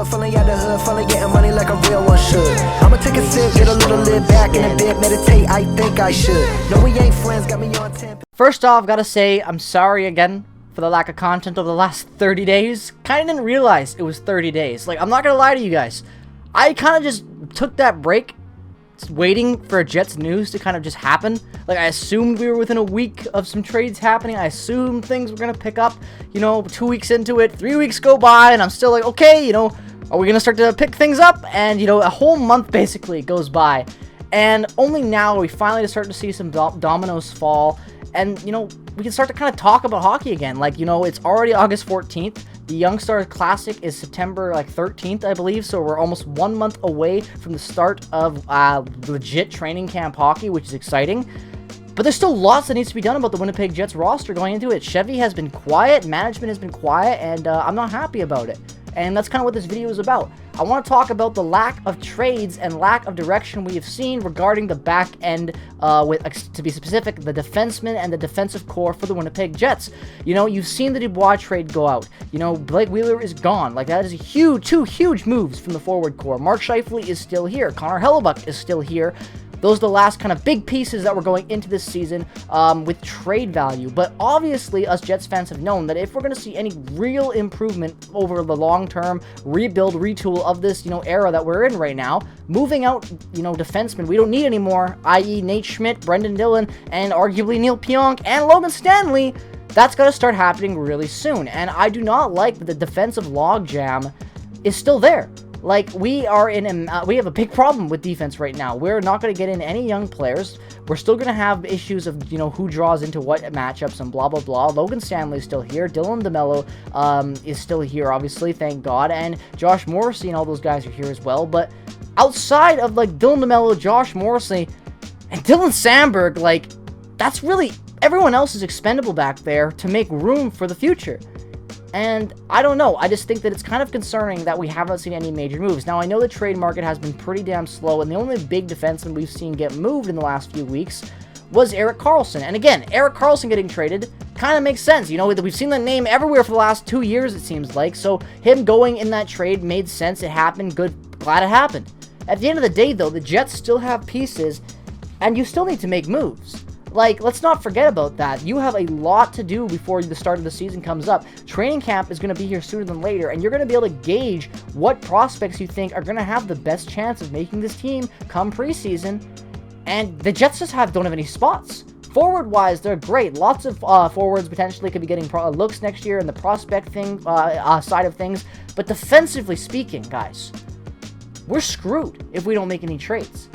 hood, falling out the hood, falling getting money like a real one should. I'ma take a sip, get a little lit back in a bit, meditate, I think I should. No, we ain't friends, got me on 10. First off, gotta say, I'm sorry again for the lack of content over the last 30 days. Kinda didn't realize it was 30 days. Like, I'm not gonna lie to you guys. I kinda just took that break waiting for Jets news to kind of just happen. Like, I assumed we were within a week of some trades happening. I assumed things were going to pick up, 2 weeks into it. 3 weeks go by, and I'm still like, okay, are we going to start to pick things up? And, a whole month basically goes by. And only now are we finally starting to see some dominoes fall. And, we can start to kind of talk about hockey again. Like, it's already August 14th. The Young Stars Classic is September 13th, I believe, so we're almost 1 month away from the start of legit training camp hockey, which is exciting. But there's still lots that needs to be done about the Winnipeg Jets roster going into it. Chevy has been quiet, management has been quiet, and I'm not happy about it. And that's kind of what this video is about. I want to talk about the lack of trades and lack of direction we have seen regarding the back end, to be specific, the defensemen and the defensive core for the Winnipeg Jets. You've seen the Dubois trade go out. Blake Wheeler is gone. Like, that is two huge moves from the forward core. Mark Scheifele is still here. Connor Hellebuck is still here. Those are the last kind of big pieces that were going into this season with trade value. But obviously, us Jets fans have known that if we're going to see any real improvement over the long-term rebuild, retool of this, era that we're in right now, moving out, defensemen we don't need anymore, i.e. Nate Schmidt, Brendan Dillon, and arguably Neil Pionk and Logan Stanley, that's got to start happening really soon. And I do not like that the defensive logjam is still there. Like, we have a big problem with defense right now. We're not going to get in any young players. We're still going to have issues of, who draws into what matchups and blah, blah, blah. Logan Stanley is still here. Dylan DeMello is still here, obviously, thank God. And Josh Morrissey and all those guys are here as well. But outside of, Dylan DeMello, Josh Morrissey, and Dylan Sandberg, that's really... Everyone else is expendable back there to make room for the future. And I don't know, I just think that it's kind of concerning that we haven't seen any major moves. Now, I know the trade market has been pretty damn slow, and the only big defenseman we've seen get moved in the last few weeks was Erik Karlsson. And again, Erik Karlsson getting traded kind of makes sense. We've seen that name everywhere for the last 2 years, it seems like. So him going in that trade made sense. It happened. Good. Glad it happened. At the end of the day, though, the Jets still have pieces, and you still need to make moves. Let's not forget about that. You have a lot to do before the start of the season comes up. Training camp is going to be here sooner than later, and you're going to be able to gauge what prospects you think are going to have the best chance of making this team come preseason. And the Jets just don't have any spots. Forward-wise, they're great. Lots of forwards potentially could be getting looks next year in the prospect side of things. But defensively speaking, guys, we're screwed if we don't make any trades.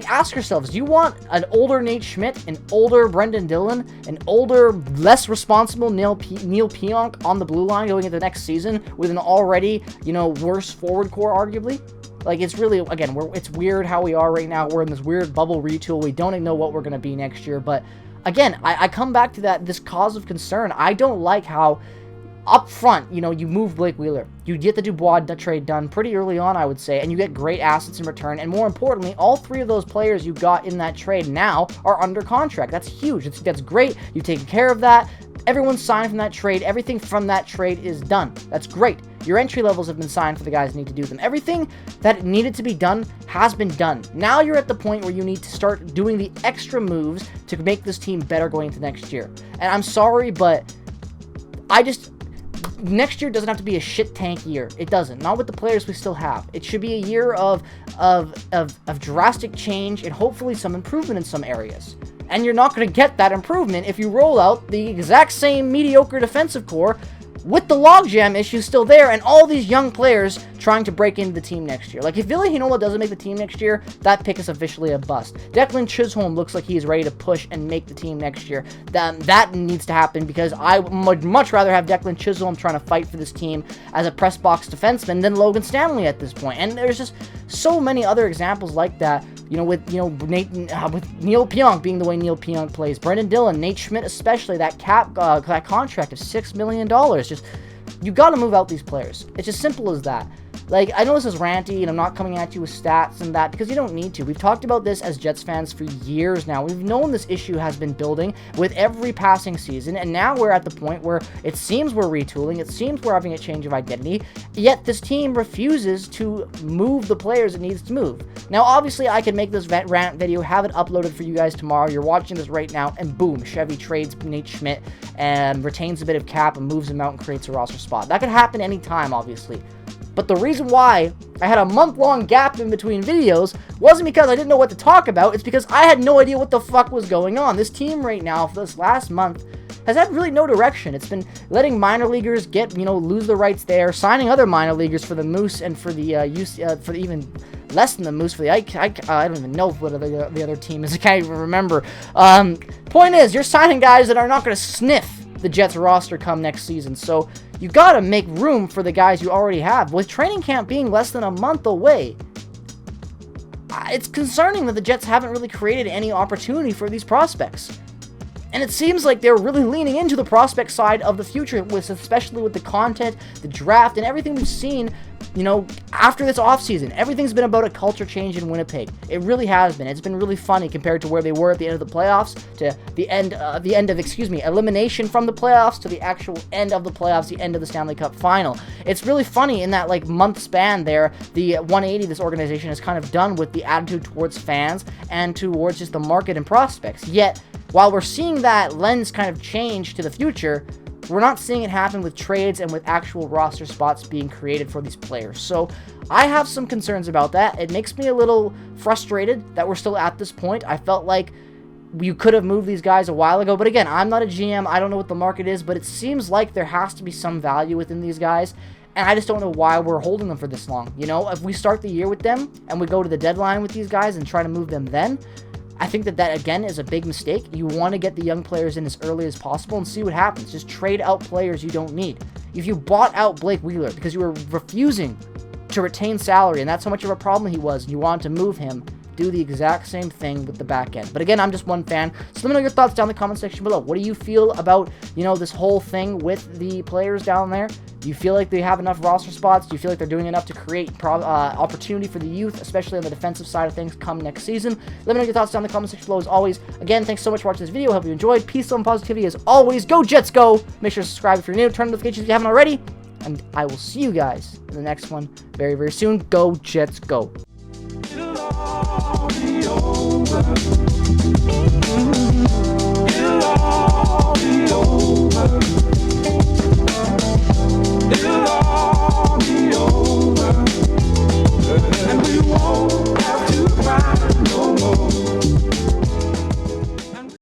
Ask yourselves, do you want an older Nate Schmidt, an older Brendan Dillon, an older, less responsible Neil Pionk on the blue line going into the next season with an already, worse forward core, arguably? It's really, again, it's weird how we are right now. We're in this weird bubble retool. We don't even know what we're going to be next year. But, again, I come back to this cause of concern. I don't like how... Up front, you move Blake Wheeler. You get the Dubois trade done pretty early on, I would say, and you get great assets in return. And more importantly, all three of those players you got in that trade now are under contract. That's huge. That's great. You've taken care of that. Everyone's signed from that trade. Everything from that trade is done. That's great. Your entry levels have been signed for the guys who need to do them. Everything that needed to be done has been done. Now you're at the point where you need to start doing the extra moves to make this team better going into next year. And I'm sorry, but next year doesn't have to be a shit tank year. It doesn't. Not with the players we still have. It should be a year of drastic change and hopefully some improvement in some areas. And you're not going to get that improvement if you roll out the exact same mediocre defensive core with the logjam issue still there and all these young players trying to break into the team next year. If Ville Heinola doesn't make the team next year, that pick is officially a bust. Declan Chisholm looks like he's ready to push and make the team next year. That needs to happen because I would much rather have Declan Chisholm trying to fight for this team as a press box defenseman than Logan Stanley at this point. And there's just so many other examples like that. With Neil Pionk being the way Neil Pionk plays, Brendan Dillon, Nate Schmidt especially, that contract of $6 million. You got to move out these players. It's as simple as that. Like, I know this is ranty, and I'm not coming at you with stats and that, because you don't need to. We've talked about this as Jets fans for years now. We've known this issue has been building with every passing season, and now we're at the point where it seems we're retooling, it seems we're having a change of identity, yet this team refuses to move the players it needs to move. Now, obviously, I could make this rant video, have it uploaded for you guys tomorrow. You're watching this right now, and boom, Chevy trades Nate Schmidt and retains a bit of cap and moves him out and creates a roster spot. That could happen anytime, obviously. But the reason why I had a month-long gap in between videos wasn't because I didn't know what to talk about. It's because I had no idea what the fuck was going on. This team right now, for this last month, has had really no direction. It's been letting minor leaguers get, lose the rights there, signing other minor leaguers for the Moose and for the for even less than the Moose for the I don't even know what the other team is. I can't even remember. Point is, you're signing guys that are not going to sniff the Jets roster come next season. So you got to make room for the guys you already have. With training camp being less than a month away, it's concerning that the Jets haven't really created any opportunity for these prospects. And it seems like they're really leaning into the prospect side of the future, especially with the content, the draft, and everything we've seen, after this offseason. Everything's been about a culture change in Winnipeg. It really has been. It's been really funny compared to where they were at the end of the playoffs, to the end of elimination from the playoffs, to the actual end of the playoffs, the end of the Stanley Cup final. It's really funny in that, month span there, the 180 this organization has kind of done with the attitude towards fans and towards just the market and prospects. Yet, while we're seeing that lens kind of change to the future, we're not seeing it happen with trades and with actual roster spots being created for these players. So I have some concerns about that. It makes me a little frustrated that we're still at this point. I felt like you could have moved these guys a while ago. But again, I'm not a GM. I don't know what the market is, but it seems like there has to be some value within these guys. And I just don't know why we're holding them for this long. If we start the year with them and we go to the deadline with these guys and try to move them then, I think that again, is a big mistake. You want to get the young players in as early as possible and see what happens. Just trade out players you don't need. If you bought out Blake Wheeler because you were refusing to retain salary, and that's how much of a problem he was, and you wanted to move him, do the exact same thing with the back end. But again, I'm just one fan. So let me know your thoughts down in the comment section below. What do you feel about, this whole thing with the players down there? Do you feel like they have enough roster spots? Do you feel like they're doing enough to create opportunity for the youth, especially on the defensive side of things come next season? Let me know your thoughts down in the comment section below as always. Again, thanks so much for watching this video. Hope you enjoyed. Peace, love, and positivity as always. Go Jets, go! Make sure to subscribe if you're new. Turn on notifications if you haven't already. And I will see you guys in the next one very, very soon. Go Jets, go! It'll all be over.